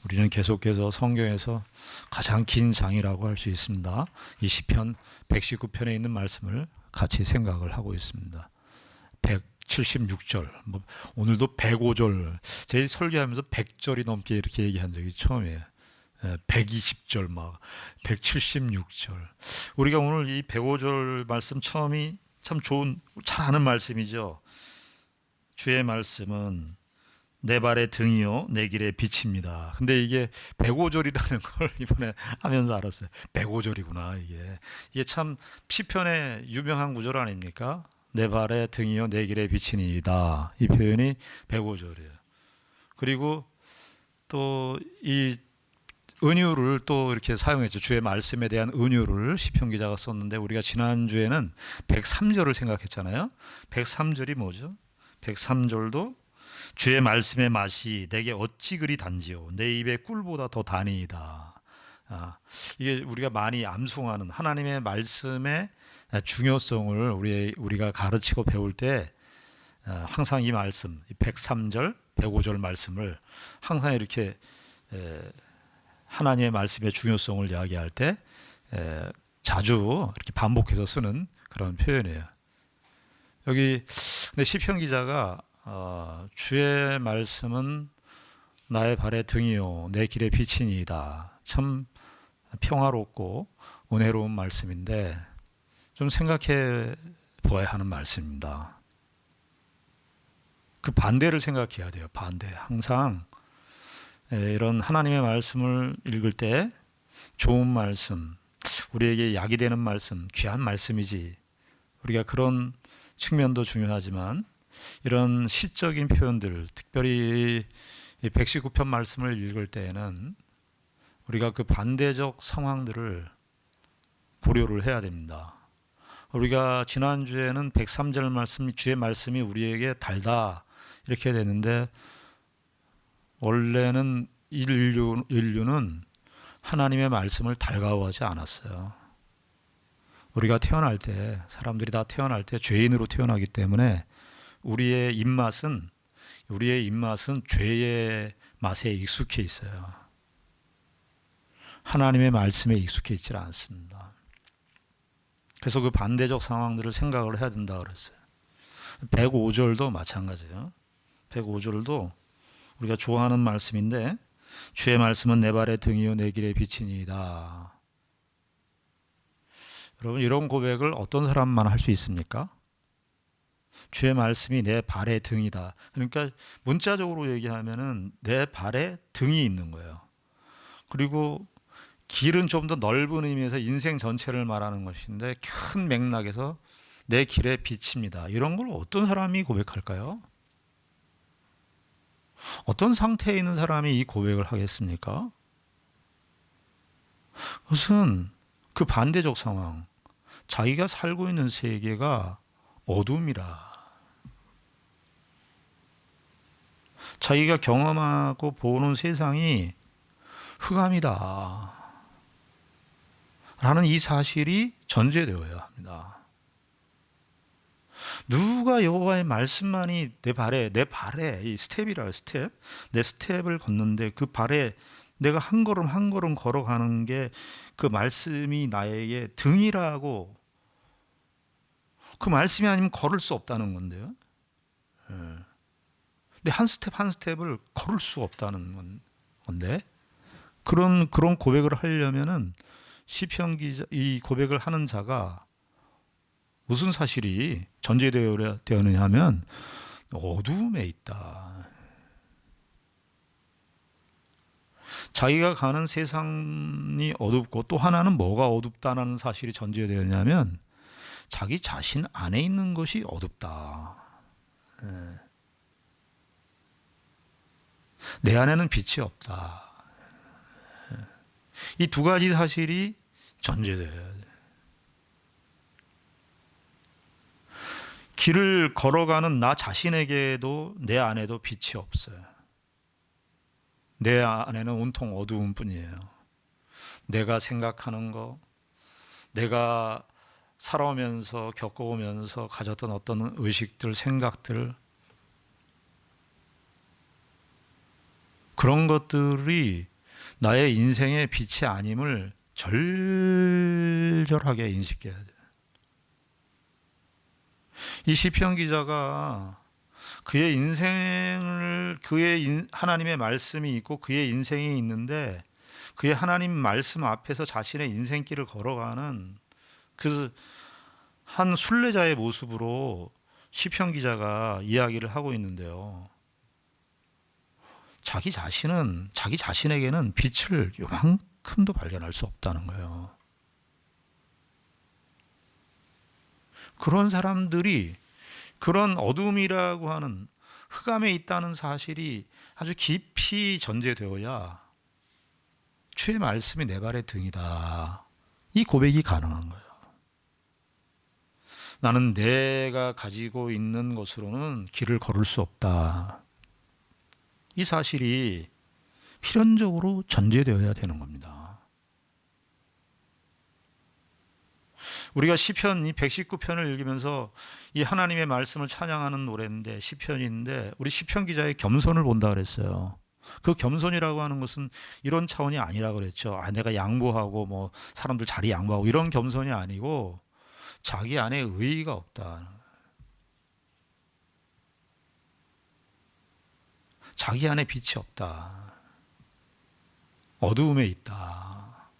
우리는 계속해서 성경에서 가장 긴 장이라고 할 수 있습니다. 이 시편 119편에 있는 말씀을 같이 생각을 하고 있습니다. 176절, 오늘도 105절, 제 설교하면서 100절이 넘게 이렇게 얘기한 적이 처음이에요. 120절, 176절. 우리가 오늘 이 105절 말씀 처음이 참 잘 아는 말씀이죠. 주의 말씀은 내 발의 등이요 내 길의 빛입니다. 근데 이게 105절이라는 걸 이번에 하면서 알았어요. 105절이구나. 이게 참 시편의 유명한 구절 아닙니까? 내 발의 등이요 내 길의 빛이니이다. 이 표현이 105절이에요. 그리고 또 이 은유를 또 이렇게 사용했죠. 주의 말씀에 대한 은유를 시편 기자가 썼는데, 우리가 지난주에는 103절을 생각했잖아요. 103절이 뭐죠? 103절도 주의 말씀의 맛이 내게 어찌 그리 단지요 내 입의 꿀보다 더 다니이다. 이게 우리가 많이 암송하는 하나님의 말씀의 중요성을 우리가 가르치고 배울 때 항상 이 말씀, 103절, 105절 말씀을 항상 이렇게 하나님의 말씀의 중요성을 이야기할 때 자주 이렇게 반복해서 쓰는 그런 표현이에요. 여기 근데 시편 기자가 주의 말씀은 나의 발의 등이요 내 길의 빛이니이다. 참 평화롭고 은혜로운 말씀인데 좀 생각해 보아야 하는 말씀입니다. 그 반대를 생각해야 돼요. 반대. 항상 이런 하나님의 말씀을 읽을 때 좋은 말씀, 우리에게 약이 되는 말씀, 귀한 말씀이지. 우리가 그런 측면도 중요하지만 이런 시적인 표현들, 특별히 119편 말씀을 읽을 때에는 우리가 그 반대적 상황들을 고려를 해야 됩니다. 우리가 지난주에는 103절 말씀, 주의 말씀이 우리에게 달다 이렇게 됐는데, 원래는 인류는 하나님의 말씀을 달가워하지 않았어요. 우리가 태어날 때, 사람들이 다 태어날 때 죄인으로 태어나기 때문에 우리의 입맛은 죄의 맛에 익숙해 있어요. 하나님의 말씀에 익숙해 있지 않습니다. 그래서 그 반대적 상황들을 생각을 해야 된다 그랬어요. 105절도 마찬가지예요. 105절도 우리가 좋아하는 말씀인데, 주의 말씀은 내 발의 등이요 내 길의 빛이니이다. 여러분, 이런 고백을 어떤 사람만 할 수 있습니까? 주의 말씀이 내 발의 등이다. 그러니까 문자적으로 얘기하면은 내 발에 등이 있는 거예요. 그리고 길은 좀 더 넓은 의미에서 인생 전체를 말하는 것인데, 큰 맥락에서 내 길의 빛입니다. 이런 걸 어떤 사람이 고백할까요? 어떤 상태에 있는 사람이 이 고백을 하겠습니까? 그것은 그 반대적 상황, 자기가 살고 있는 세계가 어둠이라, 자기가 경험하고 보는 세상이 흑암이다 라는 이 사실이 전제되어야 합니다. 누가 여호와의 말씀만이 내 발에 이 스텝이라 스텝, 내 스텝을 걷는데 그 발에 내가 한 걸음 한 걸음 걸어가는 게 그 말씀이 나에게 등이라고, 그 말씀이 아니면 걸을 수 없다는 건데요. 근데 한 스텝 한 스텝을 걸을 수 없다는 건데, 그런 고백을 하려면은 시편 기자, 이 고백을 하는 자가 무슨 사실이 전제되어야 하면 어두움에 있다. 자기가 가는 세상이 어둡고, 또 하나는 뭐가 어둡다는 사실이 전제되었냐면 자기 자신 안에 있는 것이 어둡다. 내 안에는 빛이 없다. 이 두 가지 사실이 전제되어야 돼. 길을 걸어가는 나 자신에게도 내 안에도 빛이 없어요. 내 안에는 온통 어두움뿐이에요. 내가 생각하는 거, 내가 살아오면서 겪어오면서 가졌던 어떤 의식들, 생각들, 그런 것들이 나의 인생의 빛이 아님을 절절하게 인식해야 돼요. 이 시편 기자가 그의 인생을 하나님의 말씀이 있고 그의 인생이 있는데 그의 하나님 말씀 앞에서 자신의 인생길을 걸어가는 그 한 순례자의 모습으로 시편 기자가 이야기를 하고 있는데요. 자기 자신에게는 빛을 요만큼도 발견할 수 없다는 거예요. 그런 사람들이 그런 어둠이라고 하는 흑암에 있다는 사실이 아주 깊이 전제되어야 주의 말씀이 내 발의 등이다. 이 고백이 가능한 거예요. 나는 내가 가지고 있는 것으로는 길을 걸을 수 없다. 이 사실이 필연적으로 전제되어야 되는 겁니다. 우리가 시편 이 119편을 읽으면서 이 하나님의 말씀을 찬양하는 노래인데 시편인데 우리 시편 기자의 겸손을 본다 그랬어요. 그 겸손이라고 하는 것은 이런 차원이 아니라 그랬죠. 내가 양보하고 뭐 사람들 자리 양보하고 이런 겸손이 아니고 자기 안에 의의가 없다. 자기 안에 빛이 없다. 어두움에 있다.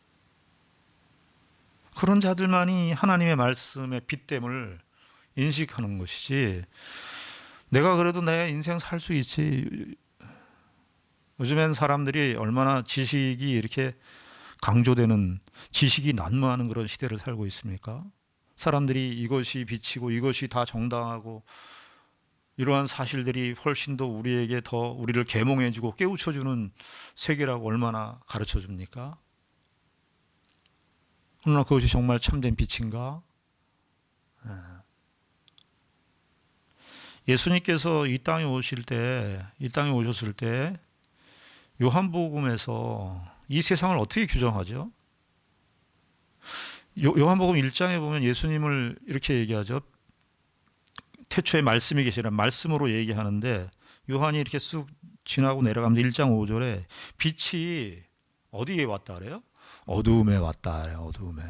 그런 자들만이 하나님의 말씀의 빛됨을 인식하는 것이지 내가 그래도 내 인생 살 수 있지. 요즘엔 사람들이 얼마나 지식이 이렇게 강조되는 지식이 난무하는 그런 시대를 살고 있습니까? 사람들이 이것이 빛이고 이것이 다 정당하고 이러한 사실들이 훨씬 더 우리에게 더 우리를 계몽해주고 깨우쳐주는 세계라고 얼마나 가르쳐줍니까? 그러나 그것이 정말 참된 빛인가? 예수님께서 이 땅에 오셨을 때 요한복음에서 이 세상을 어떻게 규정하죠? 요한복음 1장에 보면 예수님을 이렇게 얘기하죠. 태초에 말씀이 계시라 말씀으로 얘기하는데 요한이 이렇게 쑥 지나고 내려가면서 1장 5절에 빛이 어디에 왔다 그래요? 어두움에 왔다 그래요. 어두움에.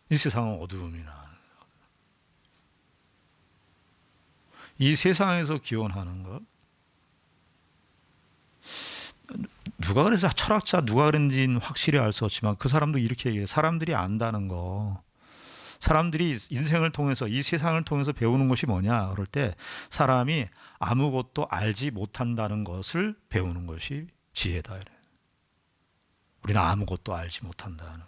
이 세상은 어두움이나 이 세상에서 기원하는 것. 누가 그래서 철학자 누가 그랬는지는 확실히 알 수 없지만 그 사람도 이렇게 얘기해요. 사람들이 안다는 거. 사람들이 인생을 통해서 이 세상을 통해서 배우는 것이 뭐냐 그럴 때 사람이 아무것도 알지 못한다는 것을 배우는 것이 지혜다. 우리는 아무것도 알지 못한다는.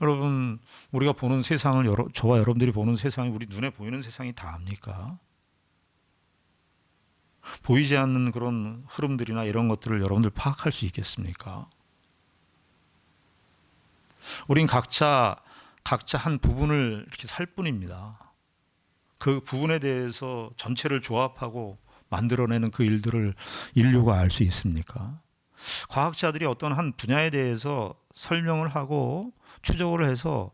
여러분 우리가 보는 세상을 저와 여러분들이 보는 세상이 우리 눈에 보이는 세상이 다 압니까? 보이지 않는 그런 흐름들이나 이런 것들을 여러분들 파악할 수 있겠습니까? 우린 각자 한 부분을 이렇게 살 뿐입니다. 그 부분에 대해서 전체를 조합하고 만들어내는 그 일들을 인류가 알 수 있습니까? 과학자들이 어떤 한 분야에 대해서 설명을 하고 추적을 해서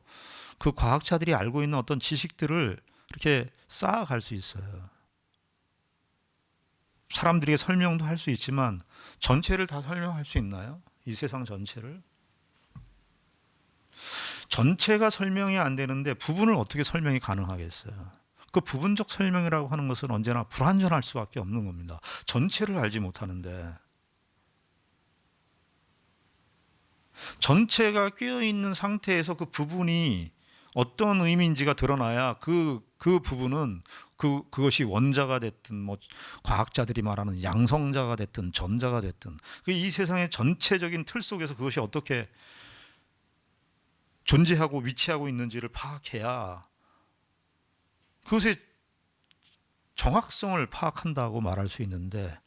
그 과학자들이 알고 있는 어떤 지식들을 이렇게 쌓아갈 수 있어요. 사람들에게 설명도 할 수 있지만 전체를 다 설명할 수 있나요? 이 세상 전체를? 전체가 설명이 안 되는데 부분을 어떻게 설명이 가능하겠어요? 그 부분적 설명이라고 하는 것은 언제나 불완전할 수밖에 없는 겁니다. 전체를 알지 못하는데 전체가 끼어있는 상태에서 그 부분이 어떤 의미인지가 드러나야 그 부분은 그것이 원자가 됐든 뭐 과학자들이 말하는 양성자가 됐든 전자가 됐든 이 세상의 전체적인 틀 속에서 그것이 어떻게 존재하고 위치하고 있는지를 파악해야 그것의 정확성을 파악한다고 말할 수 있는데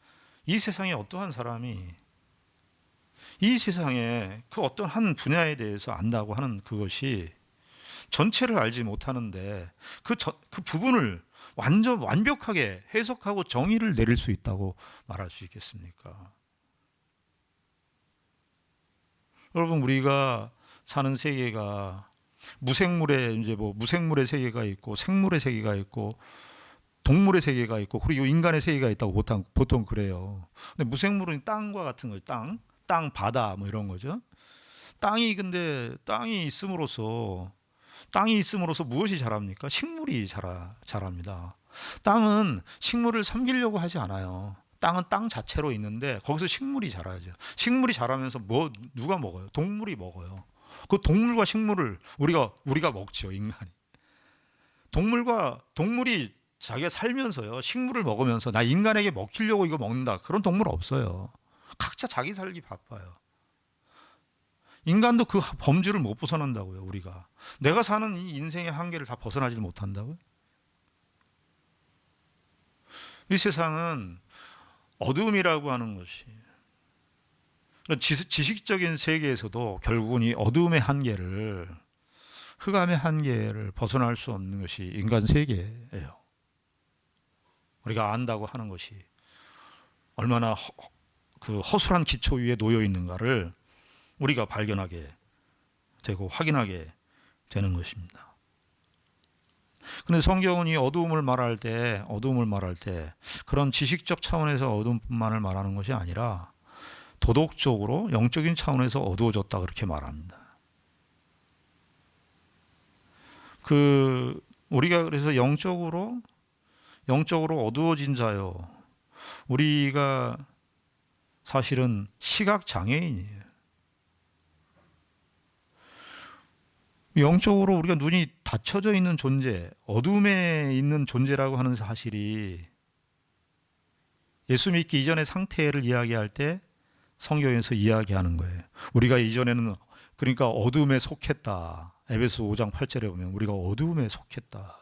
이 세상에 어떠한 사람이 이 세상에 그 어떤 한 분야에 대해서 안다고 하는 그것이 전체를 알지 못하는데 그 부분을 완벽하게 해석하고 정의를 내릴 수 있다고 말할 수 있겠습니까? 여러분 우리가 사는 세계가 무생물의 세계가 있고 생물의 세계가 있고 동물의 세계가 있고 그리고 인간의 세계가 있다고 보통 그래요. 근데 무생물은 땅과 같은 거죠. 땅, 바다 뭐 이런 거죠. 근데 땅이 있음으로써 무엇이 자랍니까? 식물이 자랍니다. 땅은 식물을 섬기려고 하지 않아요. 땅은 땅 자체로 있는데 거기서 식물이 자라죠. 식물이 자라면서 누가 먹어요? 동물이 먹어요. 그 동물과 식물을 우리가 먹죠, 인간이. 동물이 자기가 살면서요, 식물을 먹으면서 나 인간에게 먹히려고 이거 먹는다. 그런 동물 없어요. 각자 자기 살기 바빠요. 인간도 그 범주를 못 벗어난다고요, 우리가. 내가 사는 이 인생의 한계를 다 벗어나지 못한다고요? 이 세상은 어둠이라고 하는 것이, 지식적인 세계에서도 결국은 이 어둠의 한계를, 흑암의 한계를 벗어날 수 없는 것이 인간 세계예요. 우리가 안다고 하는 것이 얼마나 그 허술한 기초 위에 놓여 있는가를 우리가 발견하게 되고 확인하게 되는 것입니다. 그런데 성경은 이 어두움을 말할 때 그런 지식적 차원에서 어두움만을 말하는 것이 아니라 도덕적으로 영적인 차원에서 어두워졌다 그렇게 말합니다. 우리가 그래서 영적으로 어두워진 자요. 우리가 사실은 시각 장애인이에요. 영적으로 우리가 눈이 닫혀져 있는 존재, 어둠에 있는 존재라고 하는 사실이 예수 믿기 이전의 상태를 이야기할 때 성경에서 이야기하는 거예요. 우리가 이전에는 그러니까 어둠에 속했다. 에베소 5장 8절에 보면 우리가 어둠에 속했다.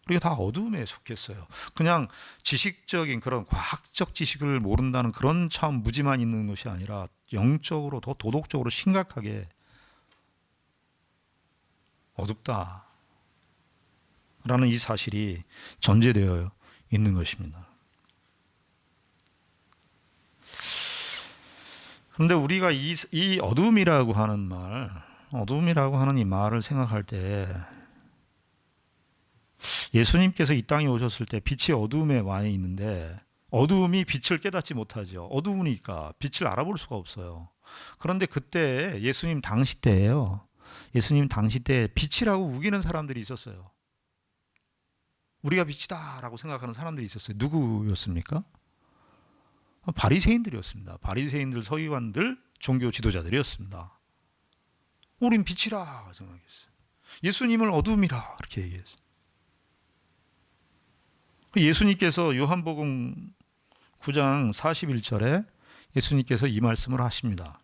우리가 다 어둠에 속했어요. 그냥 지식적인 그런 과학적 지식을 모른다는 그런 참 무지만 있는 것이 아니라 영적으로 더 도덕적으로 심각하게 어둡다 라는 이 사실이 전제되어 있는 것입니다. 그런데 우리가 이 어둠이라고 하는 이 말을 생각할 때 예수님께서 이 땅에 오셨을 때 빛이 어둠에 와 있는데 어둠이 빛을 깨닫지 못하죠. 어두우니까 빛을 알아볼 수가 없어요. 그런데 그때 예수님 당시 때예요. 예수님 당시 때 빛이라고 우기는 사람들이 있었어요. 우리가 빛이다 라고 생각하는 사람들이 있었어요. 누구였습니까? 바리새인들이었습니다. 바리새인들, 서기관들, 종교 지도자들이었습니다. 우린 빛이라 생각했어요. 예수님을 어둠이라 그렇게 얘기했어요. 예수님께서 요한복음 9장 41절에 예수님께서 이 말씀을 하십니다.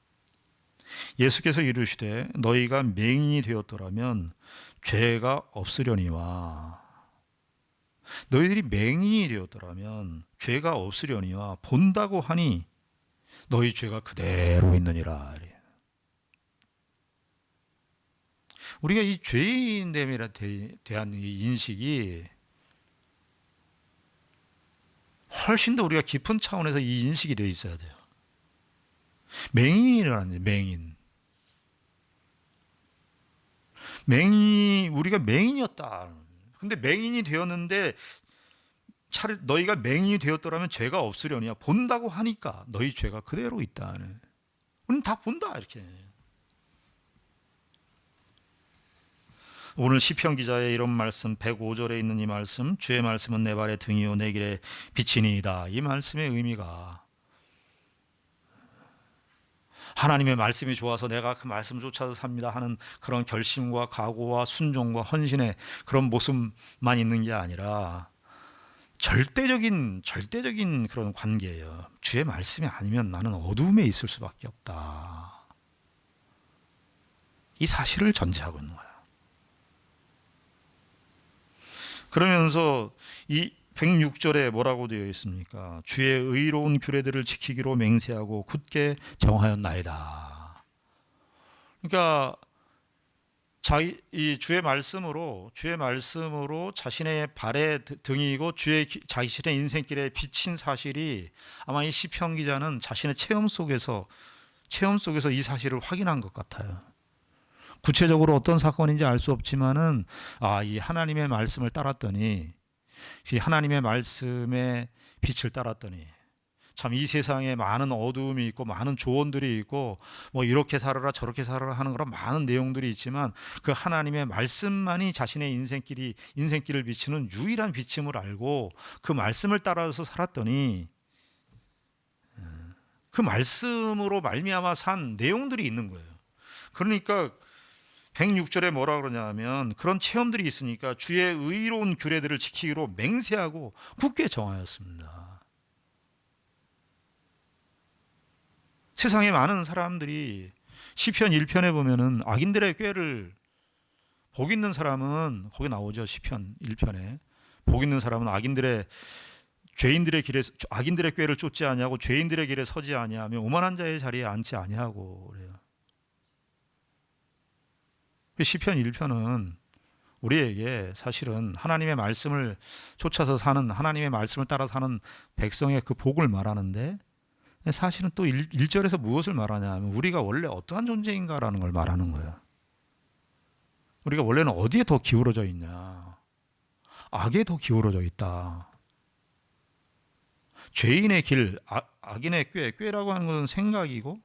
예수께서 이르시되 너희가 맹인이 되었더라면 죄가 없으려니와 너희들이 맹인이 되었더라면 죄가 없으려니와 본다고 하니 너희 죄가 그대로 있느니라. 우리가 이 죄인됨에 대한 이 인식이 훨씬 더 우리가 깊은 차원에서 이 인식이 되어 있어야 돼요. 맹인이라는 맹인. 우리가 맹인이었다. 근데 맹인이 되었는데 너희가 맹인이 되었더라면 죄가 없으려니와 본다고 하니까 너희 죄가 그대로 있다. 우리는 다 본다 이렇게. 오늘 시편 기자의 이런 말씀 105절에 있는 이 말씀, 주의 말씀은 내 발의 등이요 내 길의 빛이니이다. 이 말씀의 의미가 하나님의 말씀이 좋아서 내가 그 말씀 쫓아서 삽니다 하는 그런 결심과 각오와 순종과 헌신의 그런 모습만 있는 게 아니라 절대적인 그런 관계예요. 주의 말씀이 아니면 나는 어두움에 있을 수밖에 없다. 이 사실을 전제하고 있는 거예요. 그러면서 이 106절에 뭐라고 되어 있습니까? 주의 의로운 규례들을 지키기로 맹세하고 굳게 정하였나이다. 그러니까 이 주의 말씀으로 자신의 발의 등이고 자신의 인생길에 비친 사실이 아마 이 시편 기자는 자신의 체험 속에서 이 사실을 확인한 것 같아요. 구체적으로 어떤 사건인지 알 수 없지만은 이 하나님의 말씀을 따랐더니, 이 하나님의 말씀의 빛을 따랐더니 참 이 세상에 많은 어두움이 있고 많은 조언들이 있고 뭐 이렇게 살아라 저렇게 살아라 하는 그런 많은 내용들이 있지만 그 하나님의 말씀만이 자신의 인생길을 비치는 유일한 비침을 알고 그 말씀을 따라서 살았더니 그 말씀으로 말미암아 산 내용들이 있는 거예요. 그러니까 106절에 뭐라 그러냐면 그런 체험들이 있으니까 주의 의로운 규례들을 지키기로 맹세하고 굳게 정하였습니다. 세상에 많은 사람들이 시편 1편에 보면은 악인들의 꾀를, 복 있는 사람은 거기 나오죠. 시편 1편에 복 있는 사람은 악인들의 꾀를 쫓지 아니하고 죄인들의 길에 서지 아니하며 오만한 자의 자리에 앉지 아니하고 그래요. 시편 1편은 우리에게 사실은 하나님의 말씀을 쫓아서 사는, 하나님의 말씀을 따라 사는 백성의 그 복을 말하는데, 사실은 또 1절에서 무엇을 말하냐 하면 우리가 원래 어떠한 존재인가라는 걸 말하는 거예요. 우리가 원래는 어디에 더 기울어져 있냐? 악에 더 기울어져 있다. 죄인의 길, 악인의 꾀라고 하는 것은 생각이고,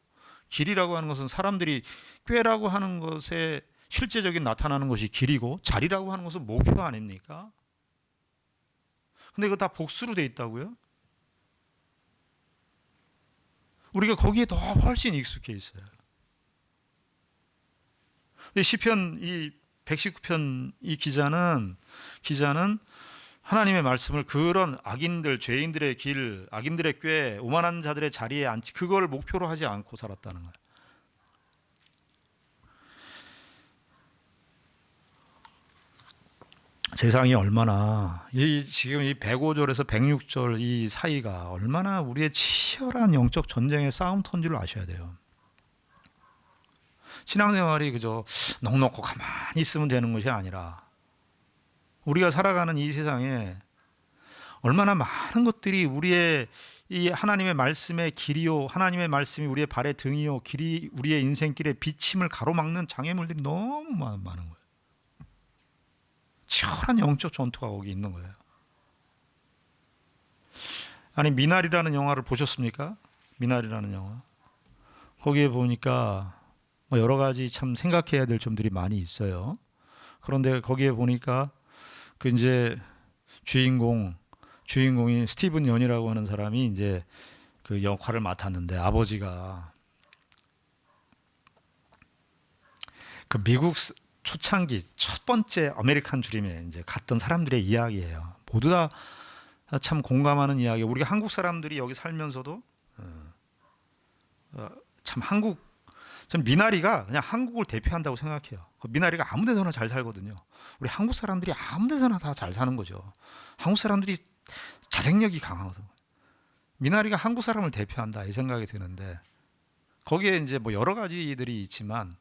길이라고 하는 것은 사람들이 꾀라고 하는 것에 실제적인 나타나는 것이 길이고, 자리라고 하는 것은 목표 아닙니까? 근데 이거 다 복수로 돼 있다고요? 우리가 거기에 더 훨씬 익숙해 있어요. 시편 이 119편 이 기자는 하나님의 말씀을 그런 악인들, 죄인들의 길, 악인들의 꾀, 오만한 자들의 자리에 앉지, 그걸 목표로 하지 않고 살았다는 거예요. 세상이 얼마나 지금 이 105절에서 106절 이 사이가 얼마나 우리의 치열한 영적 전쟁의 싸움터인 줄 아셔야 돼요. 신앙생활이 그저 넉넉고 가만히 있으면 되는 것이 아니라 우리가 살아가는 이 세상에 얼마나 많은 것들이 우리의 이 하나님의 말씀의 길이요, 하나님의 말씀이 우리의 발의 등이요, 길이 우리의 인생길의 비침을 가로막는 장애물들이 너무 많은 거예요. 치열한 영적 전투가 거기 있는 거예요. 아니, 미나리라는 영화를 보셨습니까? 미나리라는 영화. 거기에 보니까 여러 가지 참 생각해야 될 점들이 많이 있어요. 그런데 거기에 보니까 그 이제 주인공이 스티븐 연이라고 하는 사람이 이제 그 역할을 맡았는데, 아버지가 그 미국 초창기 첫 번째 아메리칸 드림에 이제 갔던 사람들의 이야기예요. 모두 다 참 공감하는 이야기. 우리가 한국 사람들이 여기 살면서도 전 미나리가 그냥 한국을 대표한다고 생각해요. 미나리가 아무 데서나 잘 살거든요. 우리 한국 사람들이 아무 데서나 다 잘 사는 거죠. 한국 사람들이 자생력이 강하거든요. 미나리가 한국 사람을 대표한다 이 생각이 드는데, 거기에 이제 뭐 여러 가지들이 있지만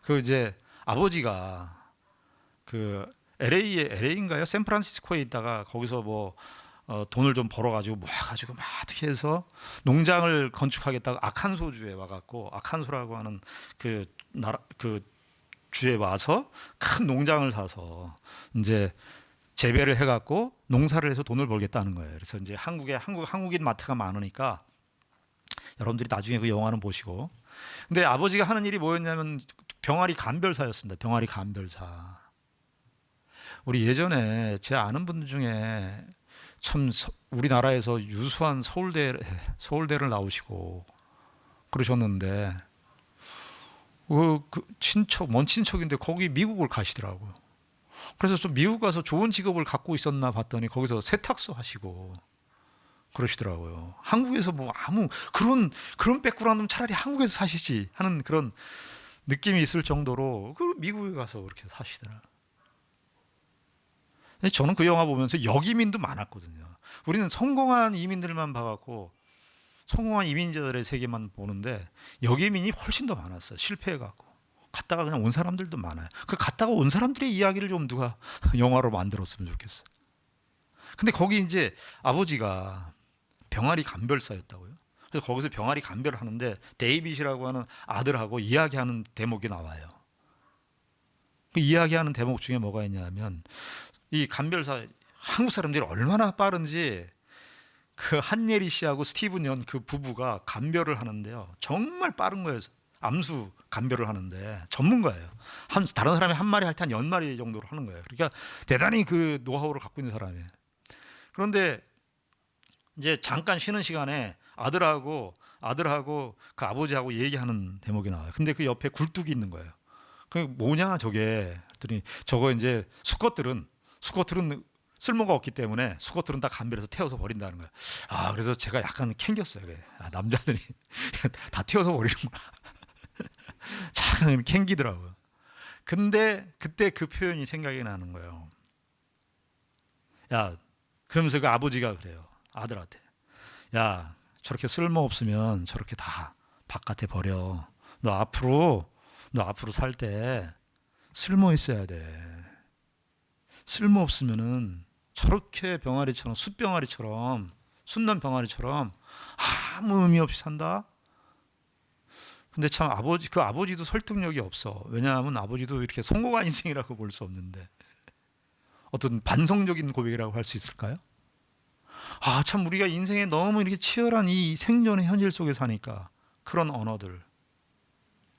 그 이제 아버지가 그 LA인가요? 샌프란시스코에 있다가 거기서 뭐 돈을 좀 벌어가지고 모아가지고 막 어떻게 해서 농장을 건축하겠다고 아칸소주에 와갖고, 아칸소라고 하는 그 주에 와서 큰 농장을 사서 이제 재배를 해갖고 농사를 해서 돈을 벌겠다는 거예요. 그래서 이제 한국인 마트가 많으니까 여러분들이 나중에 그 영화는 보시고. 근데 아버지가 하는 일이 뭐였냐면 병아리 감별사였습니다. 병아리 감별사. 우리 예전에 제 아는 분들 중에 참 우리나라에서 유수한 서울대를 나오시고 그러셨는데, 그 먼 친척인데 거기 미국을 가시더라고요. 그래서 좀 미국 가서 좋은 직업을 갖고 있었나 봤더니 거기서 세탁소 하시고 그러시더라고요. 한국에서 뭐 아무 그런 백그라운드면 차라리 한국에서 사시지 하는 그런 느낌이 있을 정도로 그 미국에 가서 그렇게 사시더라고요. 저는 그 영화 보면서 역이민도 많았거든요. 우리는 성공한 이민들만 봐갖고 성공한 이민자들의 세계만 보는데 역이민이 훨씬 더 많았어요. 실패해갖고 갔다가 그냥 온 사람들도 많아요. 그 갔다가 온 사람들의 이야기를 좀 누가 영화로 만들었으면 좋겠어요. 근데 거기 이제 아버지가 병아리 감별사였다고요. 그래서 거기서 병아리 감별을 하는데 데이빗이라고 하는 아들하고 이야기하는 대목이 나와요. 그 이야기하는 대목 중에 뭐가 있냐면 이 감별사 한국 사람들이 얼마나 빠른지 그 한예리 씨하고 스티븐 연 그 부부가 감별을 하는데요. 정말 빠른 거예요. 암수 감별을 하는데 전문가예요. 다른 사람이 한 마리 할 때 한 10마리 정도로 하는 거예요. 그러니까 대단히 그 노하우를 갖고 있는 사람이에요. 그런데 이제 잠깐 쉬는 시간에 아들하고 그 아버지하고 얘기하는 대목이 나와요. 근데 그 옆에 굴뚝이 있는 거예요. 그 뭐냐 저게? 그랬더니 저거 이제 수컷들은 쓸모가 없기 때문에 수컷들은 다 감별해서 태워서 버린다는 거예요. 아, 그래서 제가 약간 캥겼어요. 남자들이 다 태워서 버리는구나. 잠깐 캥기더라고요. 근데 그때 그 표현이 생각이 나는 거예요. 야, 그러면서 그 아버지가 그래요. 아들한테. 야, 저렇게 쓸모 없으면 저렇게 다 바깥에 버려. 너 앞으로 살 때 쓸모 있어야 돼. 쓸모 없으면은 저렇게 병아리처럼 숫난 병아리처럼 아무 의미 없이 산다. 근데 참 그 아버지도 설득력이 없어. 왜냐하면 아버지도 이렇게 성공한 인생이라고 볼 수 없는데 어떤 반성적인 고백이라고 할 수 있을까요? 아, 참 우리가 인생에 너무 이렇게 치열한 이 생존의 현실 속에 사니까 그런 언어들.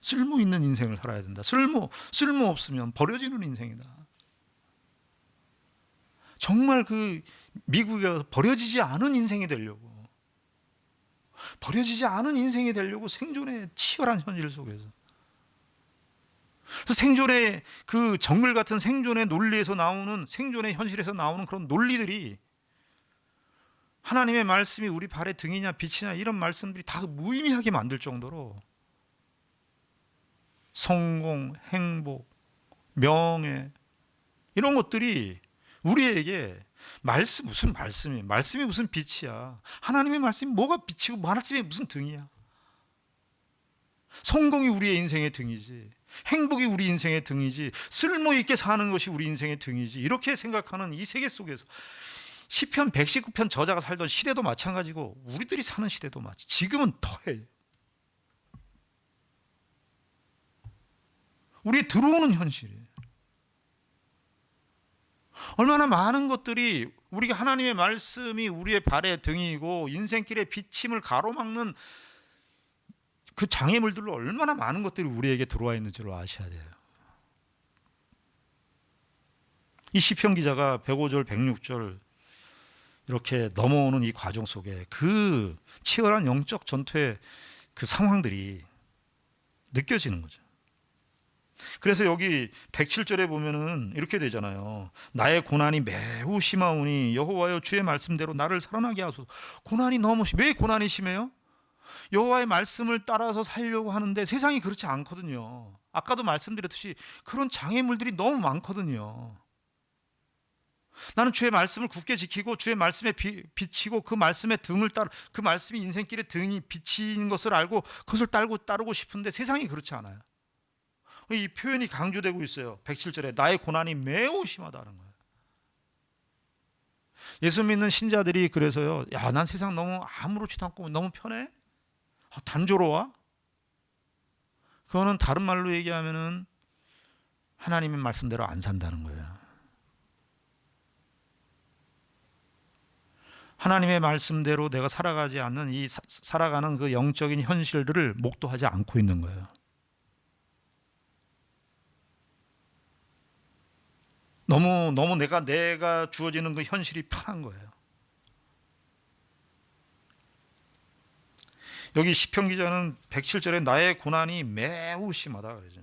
쓸모 있는 인생을 살아야 된다. 쓸모 없으면 버려지는 인생이다. 정말 그 미국에 가서 버려지지 않은 인생이 되려고 생존의 치열한 현실 속에서. 그래서 생존의 그 정글 같은 생존의 논리에서 나오는 생존의 현실에서 나오는 그런 논리들이 하나님의 말씀이 우리 발의 등이냐 빛이냐 이런 말씀들이 다 무의미하게 만들 정도로 성공, 행복, 명예 이런 것들이 우리에게 무슨 말씀이 무슨 빛이야. 하나님의 말씀이 뭐가 빛이고 말씀이 무슨 등이야. 성공이 우리의 인생의 등이지, 행복이 우리 인생의 등이지, 쓸모 있게 사는 것이 우리 인생의 등이지, 이렇게 생각하는 이 세계 속에서 시편 119편 저자가 살던 시대도 마찬가지고 우리들이 사는 시대도 마찬가지. 지금은 더해. 우리의 들어오는 현실이에요. 얼마나 많은 것들이 우리가 하나님의 말씀이 우리의 발의 등이고 인생길의 비침을 가로막는 그 장애물들로 얼마나 많은 것들이 우리에게 들어와 있는지를 아셔야 돼요. 이 시편 기자가 105절, 106절 이렇게 넘어오는 이 과정 속에 그 치열한 영적 전투의 그 상황들이 느껴지는 거죠. 그래서 여기 107절에 보면은 이렇게 되잖아요. 나의 고난이 매우 심하오니 여호와여 주의 말씀대로 나를 살아나게 하소서. 고난이 너무 왜 고난이 심해요? 여호와의 말씀을 따라서 살려고 하는데 세상이 그렇지 않거든요. 아까도 말씀드렸듯이 그런 장애물들이 너무 많거든요. 나는 주의 말씀을 굳게 지키고 주의 말씀에 비치고 그 말씀의 등을 따라 그 말씀이 인생길의 등이 비친 것을 알고 그것을 따르고 싶은데 세상이 그렇지 않아요. 이 표현이 강조되고 있어요. 107절에 나의 고난이 매우 심하다는 거예요. 예수 믿는 신자들이 그래서요, 야, 난 세상 너무 아무렇지도 않고 너무 편해? 단조로워? 그거는 다른 말로 얘기하면은 하나님의 말씀대로 안 산다는 거예요. 하나님의 말씀대로 내가 살아가지 않는 살아가는 그 영적인 현실들을 목도하지 않고 있는 거예요. 너무 내가 주어지는 그 현실이 편한 거예요. 여기 시편 기자는 107절에 나의 고난이 매우 심하다 그러죠.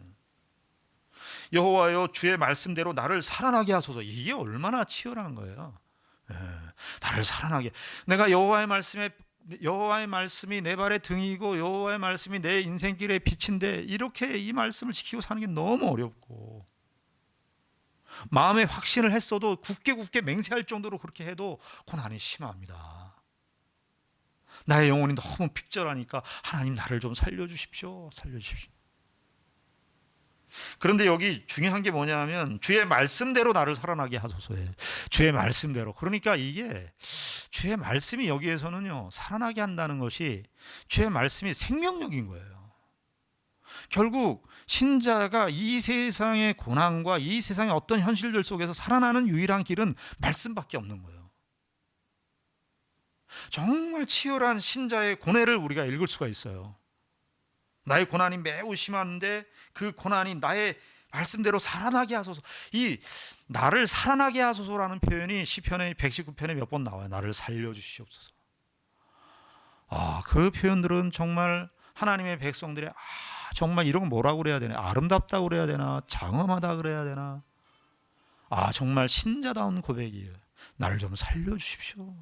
여호와여 주의 말씀대로 나를 살아나게 하소서. 이게 얼마나 치열한 거예요. 나를 살아나게. 내가 여호와의 말씀이 내 발의 등이고 여호와의 말씀이 내 인생길의 빛인데 이렇게 이 말씀을 지키고 사는 게 너무 어렵고 마음의 확신을 했어도 굳게 맹세할 정도로 그렇게 해도 고난이 심합니다. 나의 영혼이 너무 핍절하니까 하나님 나를 좀 살려주십시오. 그런데 여기 중요한 게 뭐냐면 주의 말씀대로 나를 살아나게 하소서예요. 주의 말씀대로. 그러니까 이게 주의 말씀이 여기에서는요 살아나게 한다는 것이 주의 말씀이 생명력인 거예요. 결국 신자가 이 세상의 고난과 이 세상의 어떤 현실들 속에서 살아나는 유일한 길은 말씀밖에 없는 거예요. 정말 치열한 신자의 고뇌를 우리가 읽을 수가 있어요. 나의 고난이 매우 심한데 그 고난이 나의 말씀대로 살아나게 하소서. 이 나를 살아나게 하소서라는 표현이 시편의 119편에 몇 번 나와요. 나를 살려주시옵소서. 그 표현들은 정말 하나님의 백성들의 정말 이런 거 뭐라고 그래야 되나? 아름답다고 그래야 되나? 장엄하다 그래야 되나? 정말 신자다운 고백이에요. 나를 좀 살려주십시오.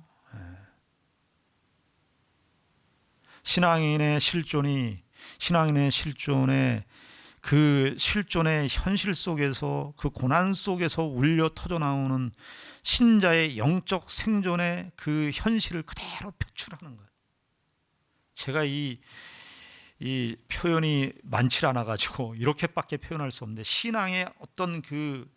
신앙인의 실존의 그 실존의 현실 속에서, 그 고난 속에서 울려 터져 나오는 신자의 영적 생존의 그 현실을 그대로 표출하는 거예요. 제가 이 표현이 많지 않아 가지고 이렇게밖에 표현할 수 없는데, 신앙의 어떤 그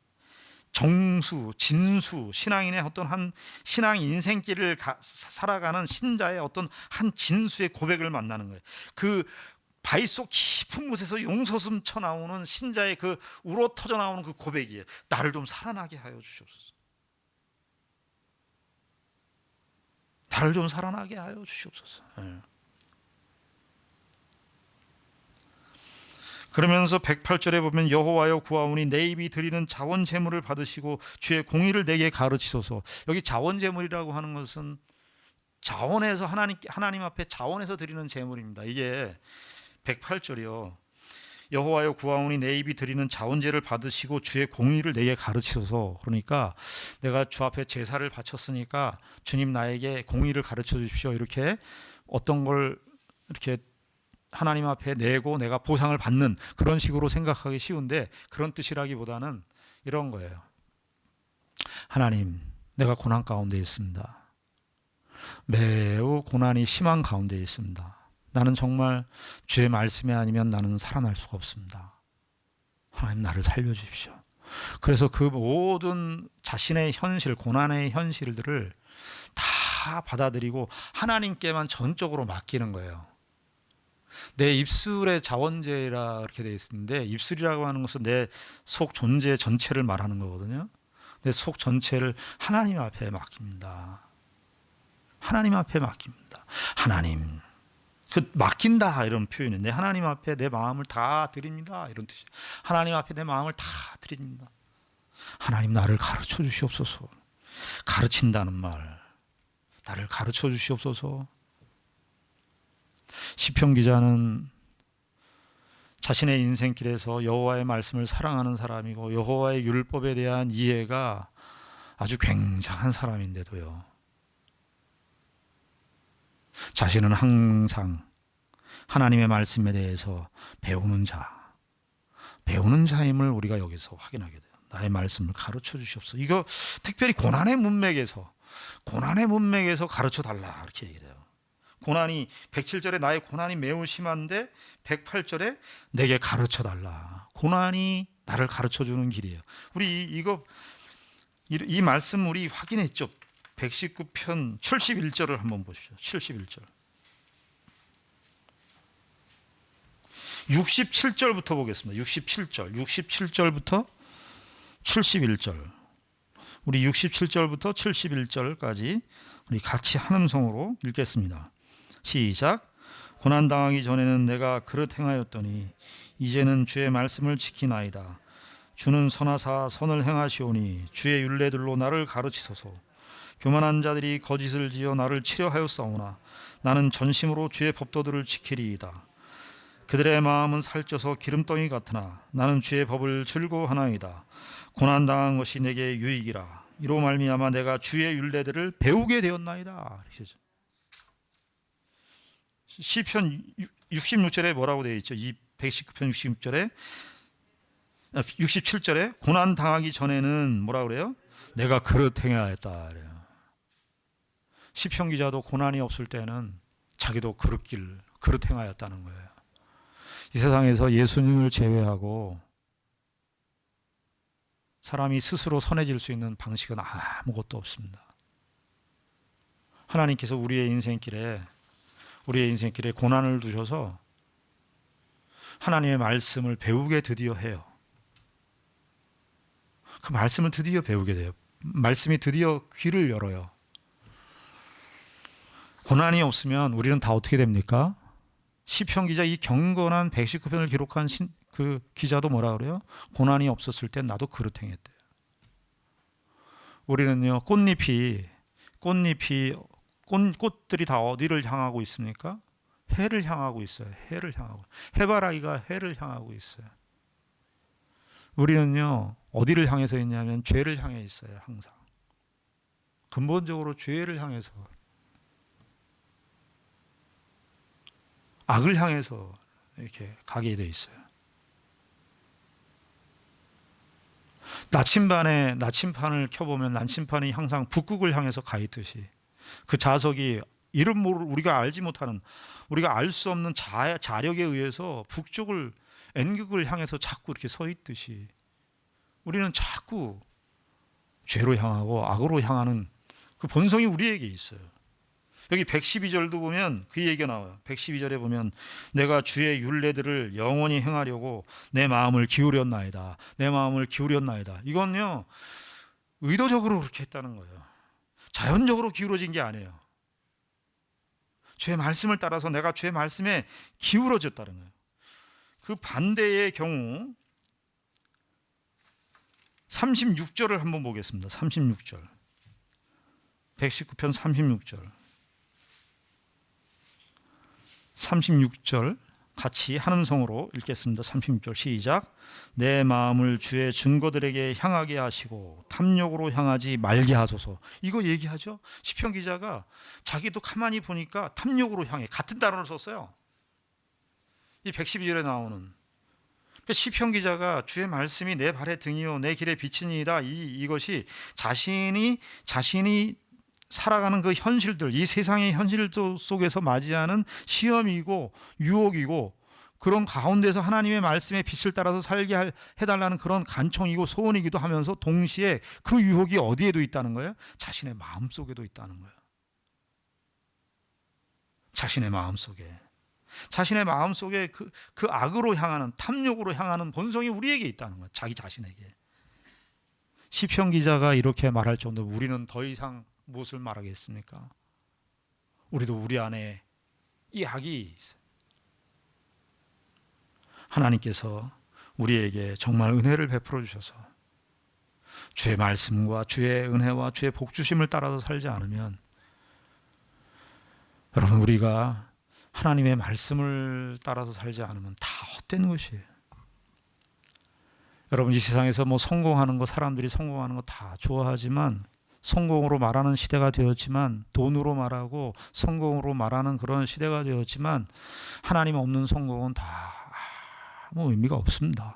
정수, 진수, 신앙인의 어떤 한 신앙 인생길을 살아가는 신자의 어떤 한 진수의 고백을 만나는 거예요. 그 바위 속 깊은 곳에서 용솟음 쳐 나오는 신자의 그 우러 터져 나오는 그 고백이에요. 나를 좀 살아나게 하여 주시옵소서. 나를 좀 살아나게 하여 주시옵소서. 그러면서 108절에 보면 여호와여 구하오니 내 입이 드리는 자원 제물을 받으시고 주의 공의를 내게 가르치소서. 여기 자원 제물이라고 하는 것은 자원에서 하나님 앞에 자원에서 드리는 제물입니다. 이게 108절이요. 여호와여 구하오니 내 입이 드리는 자원제를 받으시고 주의 공의를 내게 가르치소서. 그러니까 내가 주 앞에 제사를 바쳤으니까 주님 나에게 공의를 가르쳐 주십시오. 이렇게 어떤 걸 이렇게 하나님 앞에 내고 내가 보상을 받는 그런 식으로 생각하기 쉬운데, 그런 뜻이라기보다는 이런 거예요. 하나님, 내가 고난 가운데 있습니다. 매우 고난이 심한 가운데 있습니다. 나는 정말 주의 말씀이 아니면 나는 살아날 수가 없습니다. 하나님, 나를 살려주십시오. 그래서 그 모든 자신의 현실, 고난의 현실들을 다 받아들이고 하나님께만 전적으로 맡기는 거예요. 내 입술의 자원제라 그렇게 되어 있는데, 입술이라고 하는 것은 내 속 존재 전체를 말하는 거거든요. 내 속 전체를 하나님 앞에 맡깁니다. 하나님 앞에 맡깁니다. 하나님, 그 맡긴다 이런 표현인데, 하나님 앞에 내 마음을 다 드립니다 이런 뜻이에요. 하나님 앞에 내 마음을 다 드립니다. 하나님, 나를 가르쳐 주시옵소서. 가르친다는 말, 나를 가르쳐 주시옵소서. 시편 기자는 자신의 인생길에서 여호와의 말씀을 사랑하는 사람이고 여호와의 율법에 대한 이해가 아주 굉장한 사람인데도요, 자신은 항상 하나님의 말씀에 대해서 배우는 자임을 우리가 여기서 확인하게 돼요. 나의 말씀을 가르쳐 주시옵소서. 이거 특별히 고난의 문맥에서 가르쳐 달라 이렇게 얘기를 해요. 고난이 107절에 나의 고난이 매우 심한데 108절에 내게 가르쳐 달라. 고난이 나를 가르쳐 주는 길이에요. 우리 이 말씀 우리 확인했죠. 119편 71절을 한번 보십시오. 71절. 67절부터 보겠습니다. 67절부터 71절. 우리 67절부터 71절까지 우리 같이 한 음성으로 읽겠습니다. 시작. 고난당하기 전에는 내가 그릇 행하였더니 이제는 주의 말씀을 지키나이다. 주는 선하사 선을 행하시오니 주의 율례들로 나를 가르치소서. 교만한 자들이 거짓을 지어 나를 치려하였사오나 나는 전심으로 주의 법도들을 지키리이다. 그들의 마음은 살쪄서 기름덩이 같으나 나는 주의 법을 즐거워하나이다. 고난당한 것이 내게 유익이라. 이로 말미암아 내가 주의 율례들을 배우게 되었나이다. 시편 66절에 뭐라고 되어 있죠? 이 119편 67절에 고난 당하기 전에는 뭐라 그래요? 내가 그릇 행하였다 그래요. 시편 기자도 고난이 없을 때는 자기도 그릇 행하였다는 거예요. 이 세상에서 예수님을 제외하고 사람이 스스로 선해질 수 있는 방식은 아무것도 없습니다. 하나님께서 우리의 인생길에 고난을 두셔서 하나님의 말씀을 배우게 드디어 해요. 그 말씀을 드디어 배우게 돼요. 말씀이 드디어 귀를 열어요. 고난이 없으면 우리는 다 어떻게 됩니까? 시편 기자, 이 경건한 119편을 기록한 그 기자도 뭐라 그래요? 고난이 없었을 땐 나도 그릇 행했대요. 우리는요, 꽃들이 다 어디를 향하고 있습니까? 해를 향하고 있어요. 해를 향하고. 해바라기가 해를 향하고 있어요. 우리는요, 어디를 향해서 있냐면 죄를 향해 있어요. 항상. 근본적으로 죄를 향해서, 악을 향해서 이렇게 가게 돼 있어요. 나침판을 켜보면 나침판이 항상 북극을 향해서 가 있듯이, 그 자석이 이름 모를, 우리가 알지 못하는, 우리가 알 수 없는 자력에 의해서 북쪽을, N극을 향해서 자꾸 이렇게 서 있듯이 우리는 자꾸 죄로 향하고 악으로 향하는 그 본성이 우리에게 있어요. 여기 112절도 보면 그 얘기가 나와요. 112절에 보면 내가 주의 율례들을 영원히 행하려고 내 마음을 기울였나이다. 내 마음을 기울였나이다. 이건요, 의도적으로 그렇게 했다는 거예요. 자연적으로 기울어진 게 아니에요. 주의 말씀을 따라서 내가 주의 말씀에 기울어졌다는 거예요. 그 반대의 경우 36절을 한번 보겠습니다. 36절. 119편 36절 같이 한 음성으로 읽겠습니다. 36절 시작. 내 마음을 주의 증거들에게 향하게 하시고 탐욕으로 향하지 말게 하소서. 이거 얘기하죠. 시편 기자가 자기도 가만히 보니까 탐욕으로 향해, 같은 단어를 썼어요. 이 112절에 나오는 시편 기자가 주의 말씀이 내 발의 등이요 내 길의 빛이니이다, 이것이 자신이 살아가는 그 현실들, 이 세상의 현실 속에서 맞이하는 시험이고 유혹이고, 그런 가운데서 하나님의 말씀의 빛을 따라서 살게 해달라는 그런 간청이고 소원이기도 하면서, 동시에 그 유혹이 어디에도 있다는 거예요? 자신의 마음속에도 있다는 거예요. 자신의 마음속에 그 악으로 향하는, 탐욕으로 향하는 본성이 우리에게 있다는 거예요. 자기 자신에게. 시편 기자가 이렇게 말할 정도로 우리는 더 이상 무엇을 말하겠습니까? 우리도 우리 안에 이 악이 있어요. 하나님께서 우리에게 정말 은혜를 베풀어 주셔서 주의 말씀과 주의 은혜와 주의 복주심을 따라서 살지 않으면, 여러분, 우리가 하나님의 말씀을 따라서 살지 않으면 다 헛된 것이에요. 여러분, 이 세상에서 성공하는 거, 사람들이 성공하는 거 다 좋아하지만, 성공으로 말하는 시대가 되었지만, 돈으로 말하고 성공으로 말하는 그런 시대가 되었지만, 하나님 없는 성공은 다 아무 의미가 없습니다.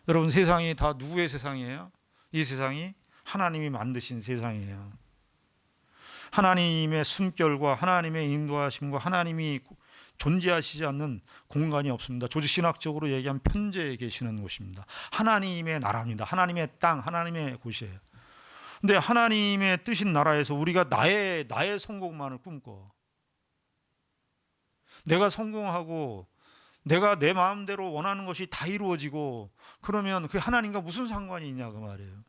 여러분, 세상이 다 누구의 세상이에요? 이 세상이 하나님이 만드신 세상이에요. 하나님의 숨결과 하나님의 인도하심과 하나님이 존재하시지 않는 공간이 없습니다. 조직신학적으로 얘기하면 편재에 계시는 곳입니다. 하나님의 나라입니다. 하나님의 땅, 하나님의 곳이에요. 근데 하나님의 뜻인 나라에서 우리가 나의 성공만을 꿈꿔, 내가 성공하고 내가 내 마음대로 원하는 것이 다 이루어지고, 그러면 그 하나님과 무슨 상관이 있냐 그 말이에요.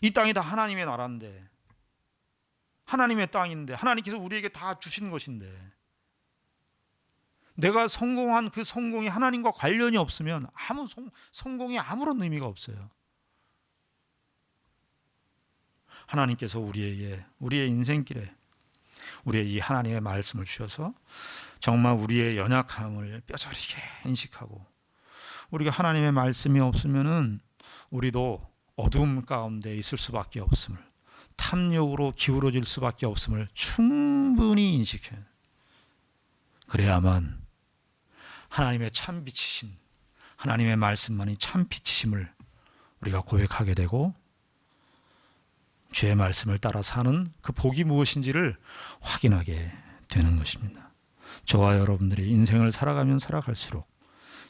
이 땅이 다 하나님의 나라인데, 하나님의 땅인데, 하나님께서 우리에게 다 주신 것인데, 내가 성공한 그 성공이 하나님과 관련이 없으면 성공이 아무런 의미가 없어요. 하나님께서 우리에게, 우리의 인생길에 우리의 이 하나님의 말씀을 주셔서 정말 우리의 연약함을 뼈저리게 인식하고, 우리가 하나님의 말씀이 없으면은 우리도 어둠 가운데 있을 수밖에 없음을, 탐욕으로 기울어질 수밖에 없음을 충분히 인식해요. 그래야만 하나님의 참 빛이신 하나님의 말씀만이 참 빛이심을 우리가 고백하게 되고, 주의 말씀을 따라 사는 그 복이 무엇인지를 확인하게 되는 것입니다. 저와 여러분들이 인생을 살아가면 살아갈수록,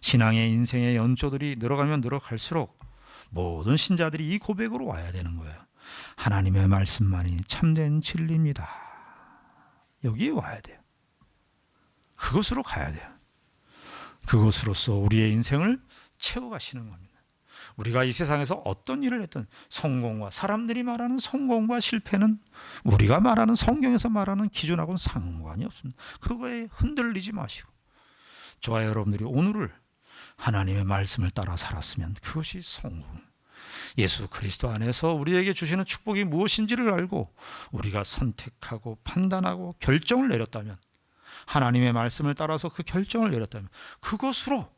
신앙의 인생의 연조들이 늘어가면 늘어갈수록 모든 신자들이 이 고백으로 와야 되는 거예요. 하나님의 말씀만이 참된 진리입니다. 여기에 와야 돼요. 그것으로 가야 돼요. 그것으로서 우리의 인생을 채워가시는 겁니다. 우리가 이 세상에서 어떤 일을 했든 성공과, 사람들이 말하는 성공과 실패는 우리가 말하는, 성경에서 말하는 기준하고는 상관이 없습니다. 그거에 흔들리지 마시고, 저와 여러분들이 오늘을 하나님의 말씀을 따라 살았으면 그것이 성공, 예수 그리스도 안에서 우리에게 주시는 축복이 무엇인지를 알고 우리가 선택하고 판단하고 결정을 내렸다면, 하나님의 말씀을 따라서 그 결정을 내렸다면 그것으로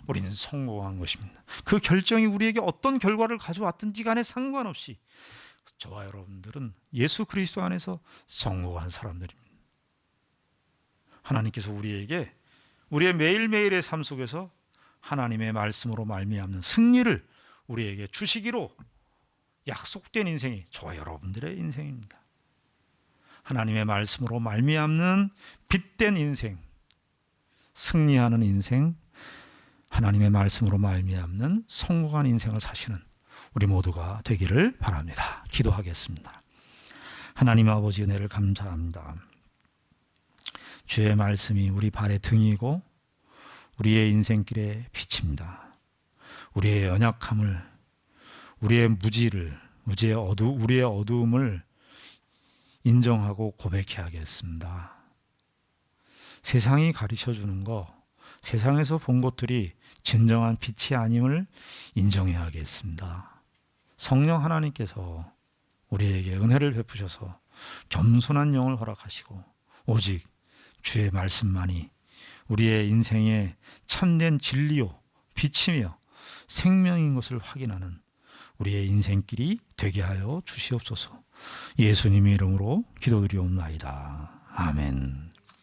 우리는 성공한 것입니다. 그 결정이 우리에게 어떤 결과를 가져왔든지 간에 상관없이 저와 여러분들은 예수 그리스도 안에서 성공한 사람들입니다. 하나님께서 우리에게 우리의 매일매일의 삶 속에서 하나님의 말씀으로 말미암는 승리를 우리에게 주시기로 약속된 인생이 저와 여러분들의 인생입니다. 하나님의 말씀으로 말미암는 빛된 인생, 승리하는 인생, 하나님의 말씀으로 말미암는 성공한 인생을 사시는 우리 모두가 되기를 바랍니다. 기도하겠습니다. 하나님 아버지, 은혜를 감사합니다. 주의 말씀이 우리 발의 등이고 우리의 인생길의 빛입니다. 우리의 연약함을, 우리의 무지를, 우리의 어두움을 인정하고 고백해야겠습니다. 세상이 가르쳐주는 것, 세상에서 본 것들이 진정한 빛이 아님을 인정해야겠습니다. 성령 하나님께서 우리에게 은혜를 베푸셔서 겸손한 영을 허락하시고 오직 주의 말씀만이 우리의 인생의 참된 진리요 빛이며 생명인 것을 확인하는 우리의 인생길이 되게 하여 주시옵소서. 예수님의 이름으로 기도드리옵나이다. 아멘.